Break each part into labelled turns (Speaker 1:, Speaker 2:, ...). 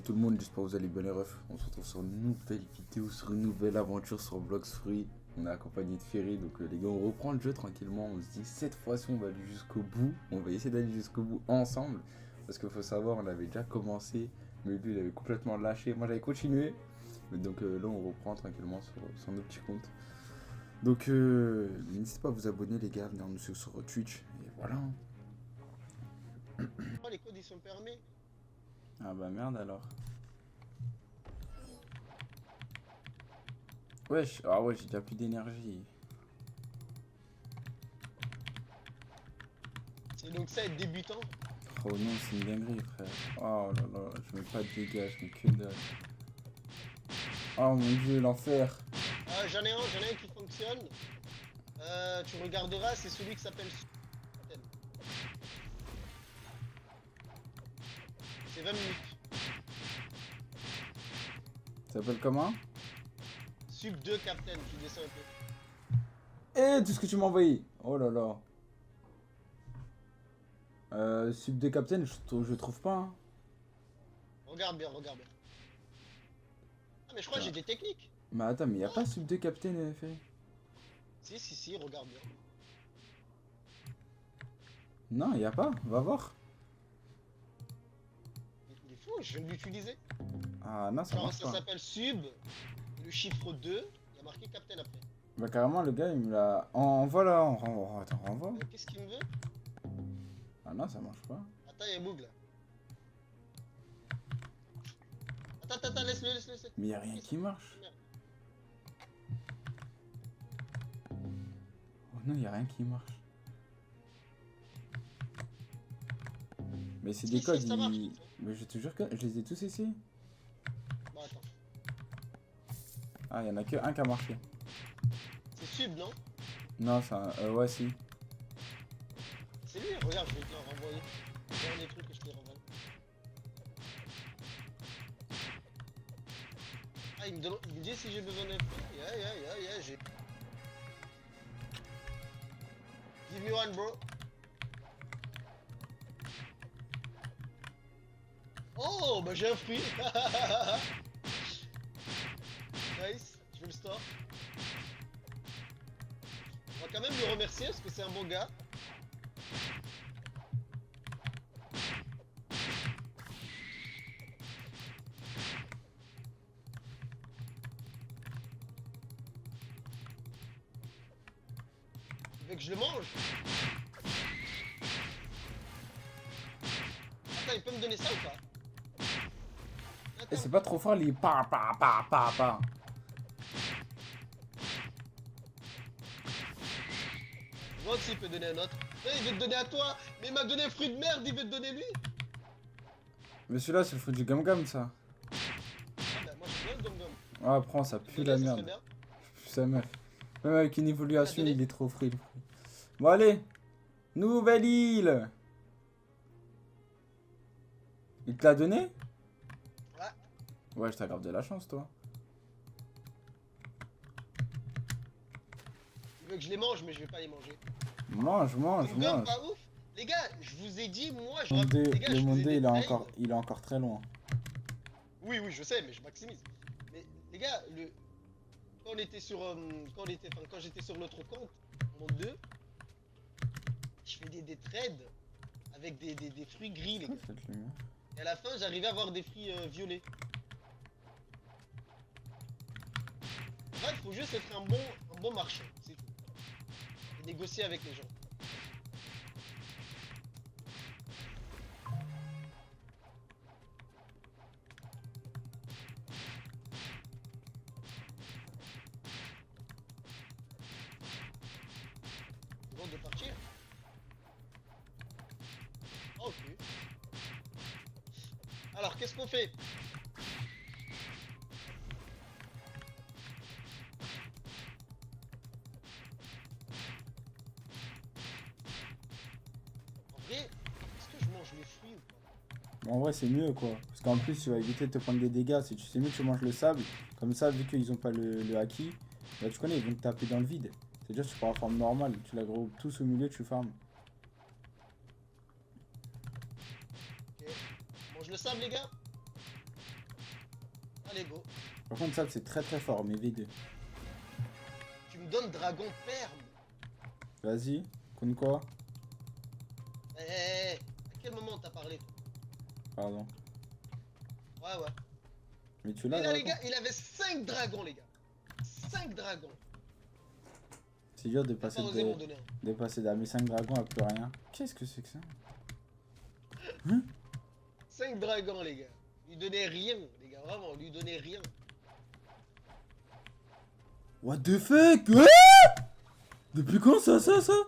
Speaker 1: Tout le monde, j'espère que vous allez bien les refs. On se retrouve sur une nouvelle vidéo, sur une nouvelle aventure sur Blox Fruits. On est accompagné de Ferry, donc les gars, on reprend le jeu tranquillement. On se dit, cette fois-ci, on va aller jusqu'au bout. On va essayer d'aller jusqu'au bout ensemble. Parce qu'il faut savoir, on avait déjà commencé, mais lui, il avait complètement lâché. Moi, j'avais continué. Donc là, on reprend tranquillement sur nos petits comptes. Donc, n'hésitez pas à vous abonner, les gars, venir nous suivre sur Twitch. Et voilà.
Speaker 2: Oh, les codes ils sont permis.
Speaker 1: Ah bah merde alors. Wesh, ah ouais, j'ai déjà plus d'énergie.
Speaker 2: C'est donc ça être débutant.
Speaker 1: Oh non, c'est une dinguerie, frère. Oh là là, je mets pas de dégâts, je mets que dalle. Oh mon dieu, l'enfer.
Speaker 2: J'en ai un qui fonctionne. Tu regarderas, c'est celui qui s'appelle Captain. C'est 20 minutes.
Speaker 1: Ça s'appelle comment?
Speaker 2: Sub 2 Captain, tu descends un peu.
Speaker 1: Eh, tout ce que tu m'as envoyé. Oh là là. Sub de Captain, je trouve pas. Hein.
Speaker 2: Regarde bien, regarde bien. Ah mais je crois que j'ai des techniques.
Speaker 1: Mais attends, mais y a pas Sub de Captain, Ferry?
Speaker 2: Si, regarde bien.
Speaker 1: Non, y a pas, va voir.
Speaker 2: Il est fou, je viens de l'utiliser.
Speaker 1: Ah non, ça
Speaker 2: Genre
Speaker 1: marche
Speaker 2: ça
Speaker 1: pas.
Speaker 2: s'appelle Sub, le chiffre 2, il y a marqué Captain après.
Speaker 1: Bah carrément, le gars, il me l'a... Envoie là, on renvoie. Attends, renvoie.
Speaker 2: Qu'est-ce qu'il me veut?
Speaker 1: Ah non, ça marche pas.
Speaker 2: Attends, il y a un bug là. Attends, laisse-le.
Speaker 1: Mais y a rien qui marche. Oh non, y a rien qui marche. Mais c'est des codes,
Speaker 2: ça marche.
Speaker 1: Mais je te jure que je les ai tous essayés.
Speaker 2: Bon, attends.
Speaker 1: Ah, y en a que un qui a marché.
Speaker 2: C'est Sub, non?
Speaker 1: Non, ça... ouais, si.
Speaker 2: C'est lui, regarde, je vais te le renvoyer. Regarde les trucs que je te les renvoie. Ah, il me dit si j'ai besoin d'infos. Yeah, j'ai. Give me one, bro. Oh, bah j'ai un fruit. Nice, je vais le store. On va quand même le remercier parce que c'est un bon gars. Il veut que je le mange. Attends, il peut me donner ça ou pas?
Speaker 1: Et c'est pas trop fort les pa.
Speaker 2: Je vois s'il peut donner un autre. Non, il veut te donner à toi. Mais il m'a donné un fruit de merde, il veut te donner lui.
Speaker 1: Mais celui-là, c'est le fruit du gam ça.
Speaker 2: Ah bah moi je bien le gom-gom.
Speaker 1: Ah, prends, ça pue la
Speaker 2: Ça serait
Speaker 1: merde.
Speaker 2: bien.
Speaker 1: Sa meuf. Même avec une évolution,
Speaker 2: T'as donné
Speaker 1: il est trop fruit le fruit. Bon, allez. Nouvelle île. Il te l'a donné?
Speaker 2: Ouais.
Speaker 1: Ouais, je t'accorde de la chance, toi.
Speaker 2: Il veut que je les mange, mais je vais pas les manger.
Speaker 1: Mange.
Speaker 2: Gom-gom, pas ouf. Les gars, je vous ai dit, moi je
Speaker 1: Le
Speaker 2: les gars, je
Speaker 1: monde
Speaker 2: faisais des trades.
Speaker 1: il est encore très loin.
Speaker 2: Oui, je sais, mais je maximise. Mais les gars, quand on était sur, quand j'étais sur l'autre compte, monde 2, je faisais des trades avec des fruits gris, les gars.
Speaker 1: Cette lumière.
Speaker 2: Et à la fin, j'arrivais à avoir des fruits violets. En fait, il faut juste être un bon marchand, c'est tout. Et négocier avec les gens. C'est bon de partir. Ah, ok. Alors, qu'est-ce qu'on fait? En vrai, est-ce que je mange les fruits ou pas?
Speaker 1: Bon, en vrai, c'est mieux, quoi. Parce qu'en plus, tu vas éviter de te prendre des dégâts. Si tu sais mieux, tu manges le sable. Comme ça, vu qu'ils ont pas le haki, bah, tu connais, ils vont te taper dans le vide. C'est-à-dire, tu prends la forme normale. Tu la groupes tous au milieu, tu farmes.
Speaker 2: Ok. On mange le sable, les gars? Allez, go.
Speaker 1: Par contre, ça, c'est très fort, mais V2.
Speaker 2: Tu me donnes dragon perme.
Speaker 1: Vas-y, compte quoi?
Speaker 2: À quel moment t'as parlé?
Speaker 1: Pardon.
Speaker 2: Ouais.
Speaker 1: Mais tu
Speaker 2: Et
Speaker 1: l'as
Speaker 2: là,
Speaker 1: là,
Speaker 2: les gars, il avait 5 dragons, les gars. 5 dragons.
Speaker 1: c'est dur de
Speaker 2: T'as
Speaker 1: passer
Speaker 2: pas osé m'en donner un.
Speaker 1: de passer d'armer 5 dragons à plus rien. Qu'est-ce que c'est que ça?
Speaker 2: 5 dragons, les gars. Lui donnait rien, les gars. Vraiment, lui donnait rien.
Speaker 1: What the fuck? Ah, depuis quand ça?
Speaker 2: C'est quoi?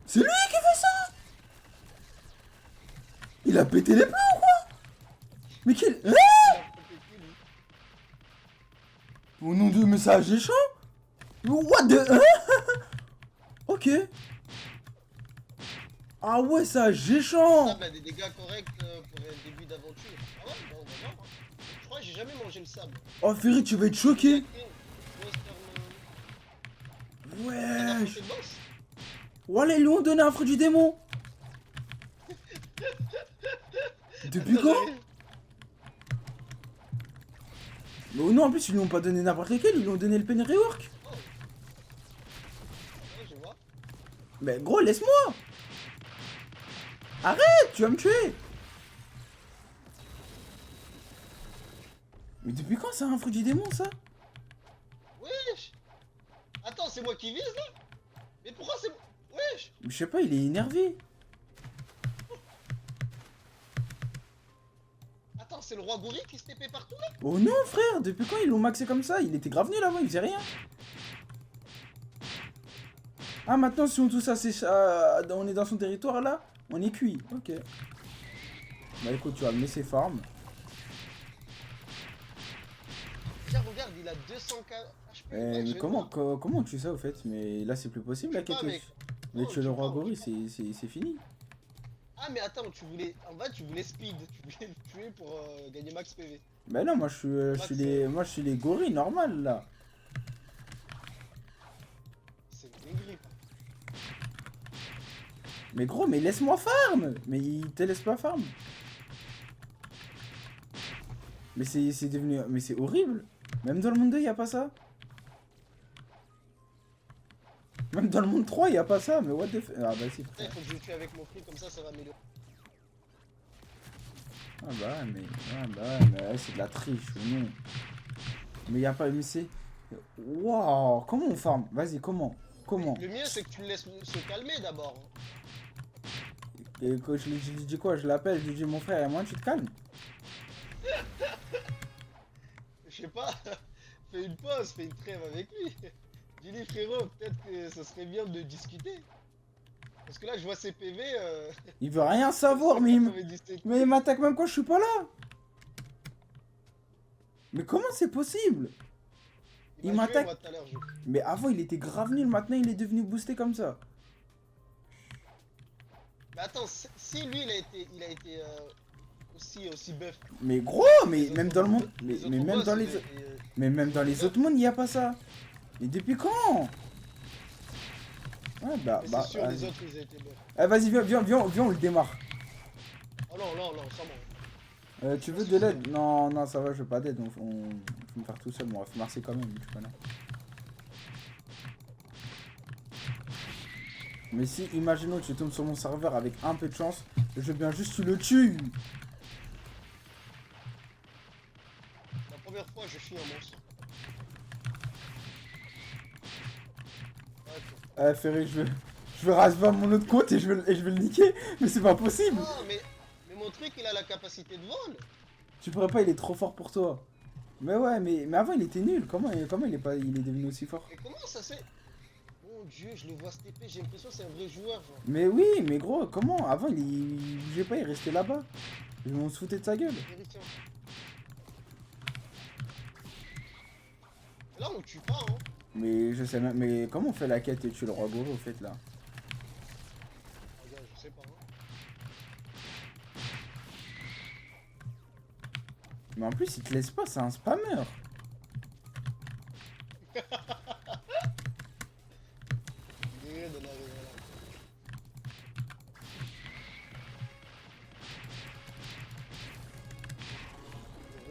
Speaker 1: C'est lui qui fait ça? Il a pété les plombs ou quoi? Mais quel... Hein?
Speaker 2: Il a pété qui, lui?
Speaker 1: Au nom de message méchant? What the... Hein? Ok. Ah ouais, ça géchant.
Speaker 2: Ça, bah, des dégâts corrects pour un début d'aventure. Ah ouais, bah, on va voir. Hein. Je crois que j'ai jamais mangé le sable.
Speaker 1: Oh Ferry, tu vas être choqué.
Speaker 2: T'as
Speaker 1: Wesh.
Speaker 2: affronté le boss?
Speaker 1: Voilà, ils lui ont donné un fruit du démon. Depuis
Speaker 2: Attends,
Speaker 1: quand?
Speaker 2: j'arrive.
Speaker 1: Mais non, en plus, ils lui ont pas donné n'importe lequel, ils lui ont donné le pen rework.
Speaker 2: Oh. Ouais, je vois.
Speaker 1: Mais gros, laisse-moi. Arrête, tu vas me tuer. Mais depuis quand c'est un fruit du démon, ça?
Speaker 2: Wesh. Attends, c'est moi qui vise là? Mais pourquoi c'est moi? Wesh.
Speaker 1: Je sais pas, il est énervé.
Speaker 2: Attends, c'est le roi gorille qui se TP partout là?
Speaker 1: Oh non, frère, depuis quand ils l'ont maxé comme ça? Il était grave nul avant, il faisait rien. Ah, maintenant, si on touche on est dans son territoire là, on est cuit. Ok. Bah écoute, tu vas me laisser farm.
Speaker 2: Tiens, regarde, il a 200k HP. Ouais, je
Speaker 1: Mais
Speaker 2: vais
Speaker 1: comment,
Speaker 2: voir.
Speaker 1: comment tu sais au fait? Mais là, c'est plus possible la
Speaker 2: Je sais
Speaker 1: quête.
Speaker 2: pas, mec.
Speaker 1: Mais
Speaker 2: Non,
Speaker 1: tuer le
Speaker 2: tu
Speaker 1: roi
Speaker 2: parles,
Speaker 1: gorille,
Speaker 2: tu
Speaker 1: c'est fini.
Speaker 2: Ah, mais attends, tu voulais. En bas, tu voulais speed. Tu voulais le tuer pour gagner max PV.
Speaker 1: Bah non, moi je suis les gorilles normal là.
Speaker 2: C'est une dinguerie.
Speaker 1: Mais gros, mais laisse-moi farm. Mais il te laisse pas farm. Mais c'est devenu... Mais c'est horrible. Même dans le monde 2, y a pas ça. Même dans le monde 3, y a pas ça. Mais what the fuck. Ah bah si,
Speaker 2: Il
Speaker 1: frère.
Speaker 2: faut que je le tue avec mon fruit, comme ça va améliorer.
Speaker 1: Ah bah mais... Ah bah mais ouais, c'est de la triche ou non. Mais y a pas... Mais c'est... Waouh. Comment on farm? Vas-y, comment? Comment?
Speaker 2: Le mieux, c'est que tu le laisses se calmer d'abord.
Speaker 1: Et que je lui dis quoi? Je l'appelle, je lui dis mon frère, et moi tu te calmes.
Speaker 2: Je sais pas. Fais une pause, fais une trêve avec lui. Dis-lui, frérot, peut-être que ça serait bien de discuter. Parce que là, je vois ses PV.
Speaker 1: Il veut rien savoir, mais
Speaker 2: 97.
Speaker 1: mais il m'attaque même quand je suis pas là. Mais comment c'est possible? Il
Speaker 2: m'a tué,
Speaker 1: m'attaque.
Speaker 2: moi, tout à l'heure,
Speaker 1: Mais avant il était grave nul, maintenant il est devenu boosté comme ça.
Speaker 2: Mais attends, si lui, il a été aussi buff.
Speaker 1: Mais gros, mais
Speaker 2: Les
Speaker 1: même
Speaker 2: autres
Speaker 1: dans le monde,
Speaker 2: boss-
Speaker 1: mais
Speaker 2: autres
Speaker 1: même
Speaker 2: boss,
Speaker 1: dans
Speaker 2: ils
Speaker 1: les,
Speaker 2: ont été,
Speaker 1: mais même dans les autres mondes il y a pas ça. Mais depuis quand? Ouais bah
Speaker 2: mais
Speaker 1: bah.
Speaker 2: c'est sûr, les
Speaker 1: Vas-y.
Speaker 2: autres, ils ont été buff.
Speaker 1: Vas-y viens on le démarre.
Speaker 2: Oh non, sans moi.
Speaker 1: Tu veux de l'aide? Non non ça va, je veux pas d'aide, faut me faire tout seul, mon ref Marseille quand même, tu connais. Mais si, imaginons que tu tombes sur mon serveur avec un peu de chance, je veux bien juste tu le tues.
Speaker 2: La première fois, je suis un monstre. Ouais,
Speaker 1: Ferré, je veux rasper mon autre compte et je vais le niquer, mais c'est pas possible.
Speaker 2: non, mais mon truc, il a la capacité de vol.
Speaker 1: Tu pourrais pas, il est trop fort pour toi. Mais ouais, mais avant il était nul. Comment il est devenu aussi fort?
Speaker 2: Et comment ça se fait? Mon dieu, je le vois se TP, j'ai l'impression que c'est un vrai joueur, genre.
Speaker 1: Mais oui, mais gros, comment? Avant il bougeait pas, il restait là-bas. On se foutait de sa gueule.
Speaker 2: Vérifiant. Là, on tue pas, hein.
Speaker 1: Mais je sais même, mais comment on fait la quête et tuer le roi Goro au fait là?
Speaker 2: Regarde, je sais pas, hein.
Speaker 1: Mais en plus il te laisse pas, c'est un spammer.
Speaker 2: Il est de la-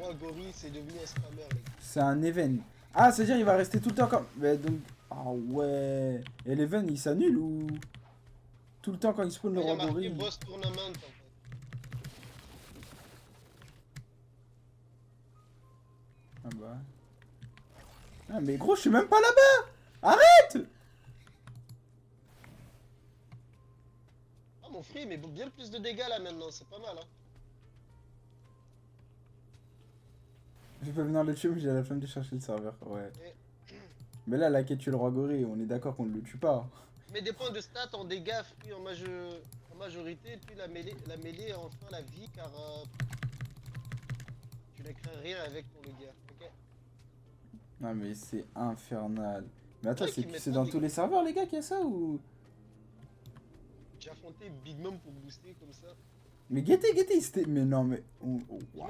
Speaker 2: roi gorille, c'est devenu un spammer, les gars.
Speaker 3: C'est un event. Ah, c'est-à-dire il va rester tout le temps comme. Mais donc. Ah ouais. Et l'event il s'annule ou. Tout le temps quand il spawn le
Speaker 2: Il y a
Speaker 3: roi
Speaker 2: marqué
Speaker 3: gorille.
Speaker 2: boss tournament, en fait.
Speaker 3: Ah bah. Ah, mais gros, je suis même pas là-bas! Arrête!
Speaker 2: Ah, mon frère, mais bien plus de dégâts, là, maintenant. C'est pas mal, hein.
Speaker 3: Je peux venir le tuer, mais j'ai la flemme de chercher le serveur. Ouais.
Speaker 2: Et-
Speaker 3: Mais là, la quête tue le roi gorille, on est d'accord qu'on ne le tue pas.
Speaker 2: Mais des points de stats en dégâts, free en majorité, et puis la mêlée enfin la vie, car tu ne crains rien avec pour le gars, ok?
Speaker 3: Non, mais c'est infernal. Mais attends,
Speaker 2: Ouais, qu'ils mettent
Speaker 3: c'est
Speaker 2: pas
Speaker 3: dans
Speaker 2: des-
Speaker 3: tous les serveurs, les gars, qu'il y a ça ou.
Speaker 2: J'ai affronté Big Mom pour booster comme ça.
Speaker 3: Mais guettez, c'était. Mais non, mais. Waouh!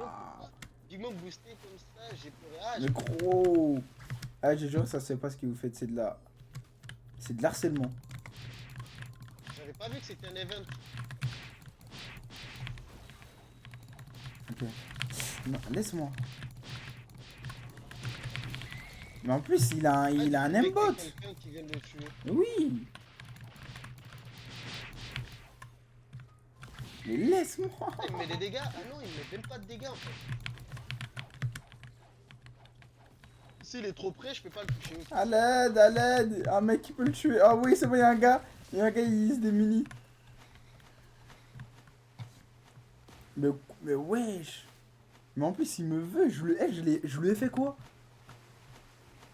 Speaker 2: Big Mom boosté comme ça, j'ai pleuré. Ah,
Speaker 3: Mais gros! Ah, je jure que ça, c'est pas ce que vous faites, c'est de la. C'est de l'harcèlement.
Speaker 2: j'avais pas vu que c'était un event.
Speaker 3: Ok. Non, laisse-moi. Mais en plus, il a un
Speaker 2: Ah,
Speaker 3: aimbot!
Speaker 2: quelqu'un qui vient de le tuer.
Speaker 3: Oui! Mais laisse-moi!
Speaker 2: Ah, il me met des dégâts. Ah non, il me met même pas de dégâts en fait. S'il est trop près, je peux pas le toucher aussi.
Speaker 3: À l'aide, à l'aide! Un mec qui peut le tuer. Ah oui, c'est bon, il y a un gars. Il y a un gars, il se démunit. Mais wesh! Mais en plus, il me veut. Je lui ai fait quoi?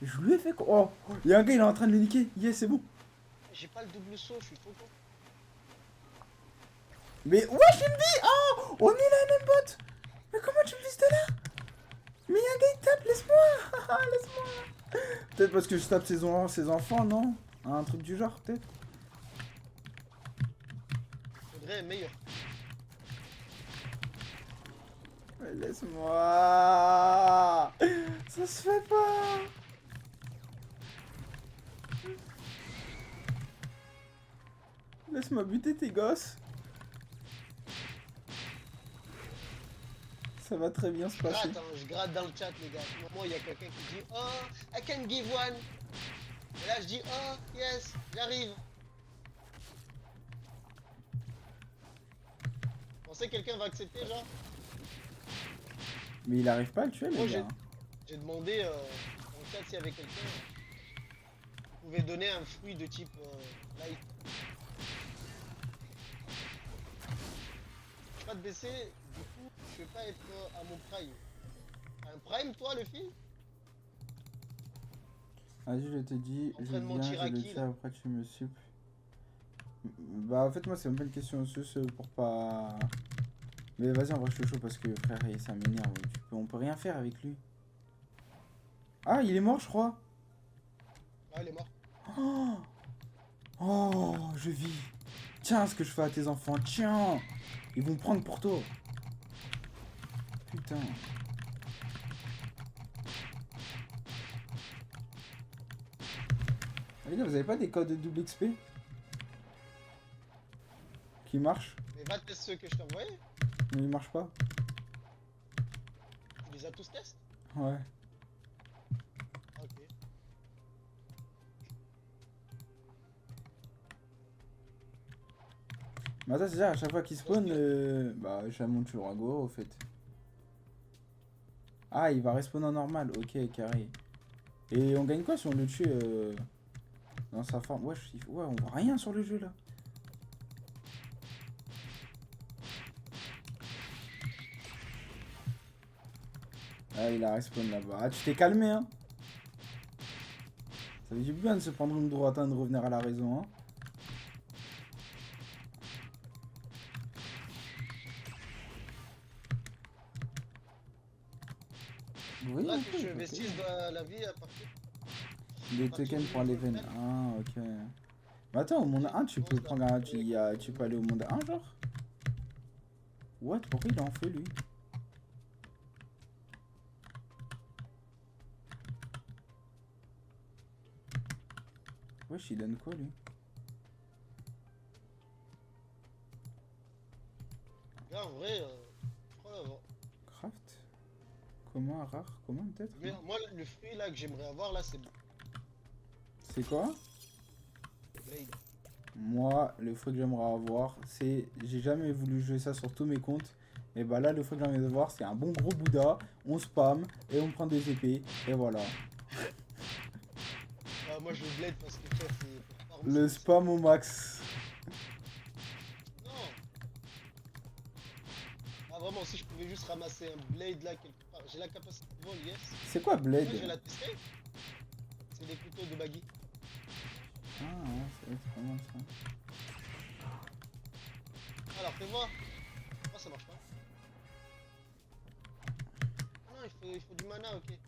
Speaker 3: Je lui ai fait quoi? Oh! Il y a un gars, il est en train de le niquer. Yes, c'est bon.
Speaker 2: J'ai pas le double saut, je suis trop con.
Speaker 3: Mais wesh, il me dit! Oh! On est là, un bot! Mais comment tu me vises de là? Mais il y a un gars, il tape, laisse-moi! Laisse-moi! Peut-être parce que je tape ses enfants, non? Un truc du genre, peut-être?
Speaker 2: Faudrait un meilleur.
Speaker 3: Mais laisse-moi! Ça se fait pas! Laisse-moi buter tes gosses. Ça va très bien se passer.
Speaker 2: Je gratte dans le chat, les gars. À ce moment, il y a quelqu'un qui dit oh, I can give one. Et là, je dis oh, yes, j'arrive. Vous pensez que quelqu'un va accepter, genre?
Speaker 3: Mais il arrive pas à le tuer,
Speaker 2: Moi,
Speaker 3: les gars.
Speaker 2: J'ai demandé dans le chat s'il y avait quelqu'un qui pouvait donner un fruit de type light. Je vais pas te baisser, du coup, je vais pas être à mon prime. T'as un prime, toi, le fil?
Speaker 3: Vas-y, je te dis, je
Speaker 2: Entraînement
Speaker 3: viens, je le
Speaker 2: Tiraki,
Speaker 3: tue,
Speaker 2: là.
Speaker 3: après tu me sup. Bah, en fait, moi, c'est même pas une question de sus pour pas. Mais vas-y, en vrai, je suis chaud parce que frère, ça m'énerve. On peut rien faire avec lui. Ah, il est mort, je crois.
Speaker 2: Ah, il est mort.
Speaker 3: Oh, oh, je vis. Tiens, ce que je fais à tes enfants, tiens. Ils vont prendre pour toi. Putain. Ah, les gars, vous avez pas des codes de double XP qui marchent?
Speaker 2: Mais va tester ceux que je t'ai envoyés.
Speaker 3: Mais ils marchent pas.
Speaker 2: Tu les as tous testés?
Speaker 3: Ouais.
Speaker 2: Ok.
Speaker 3: Mais attends, c'est-à-dire à chaque fois qu'il spawn, bah, je monte sur un go au fait. Ah, il va respawn en normal, ok, carré. Et on gagne quoi si on le tue dans sa forme? Ouais, ouais, on voit rien sur le jeu là. Ah, il a respawn là-bas. Ah, tu t'es calmé, hein? Ça fait du bien de se prendre une droite, hein, de revenir à la raison, hein? Oui,
Speaker 2: Là,
Speaker 3: ok,
Speaker 2: tu
Speaker 3: ok.
Speaker 2: investis dans la vie à partir.
Speaker 3: Des tokens pour les veines. Ah, ok. Mais attends, au monde 1, tu peux prendre un. Tu peux aller au monde 1, genre? What? Pourquoi il est en feu, lui? Wesh, il donne quoi, lui?
Speaker 2: Là, en vrai, je crois,
Speaker 3: Craft? Comment, rare? Comment peut-être?
Speaker 2: Mais moi, le fruit là que j'aimerais avoir là, c'est
Speaker 3: C'est quoi?
Speaker 2: Blade.
Speaker 3: Moi, le fruit que j'aimerais avoir, c'est... J'ai jamais voulu jouer ça sur tous mes comptes. Et bah là, le fruit que j'ai envie de voir, c'est un bon gros Bouddha. On spam et on prend des épées. Et voilà.
Speaker 2: Ah, moi, je veux Blade parce que frère, c'est pour farm,
Speaker 3: Le
Speaker 2: c'est-
Speaker 3: spam au max.
Speaker 2: Non. Ah, vraiment, si je pouvais juste ramasser un Blade là quelque part. J'ai la capacité de vol, yes.
Speaker 3: C'est quoi
Speaker 2: Ouais,
Speaker 3: Blade?
Speaker 2: je vais la tester. C'est des couteaux de baggy.
Speaker 3: Ah ouais, c'est pas mal ça.
Speaker 2: Alors, fais voir. Ah, ça marche pas. Ah non, il faut du mana, ok.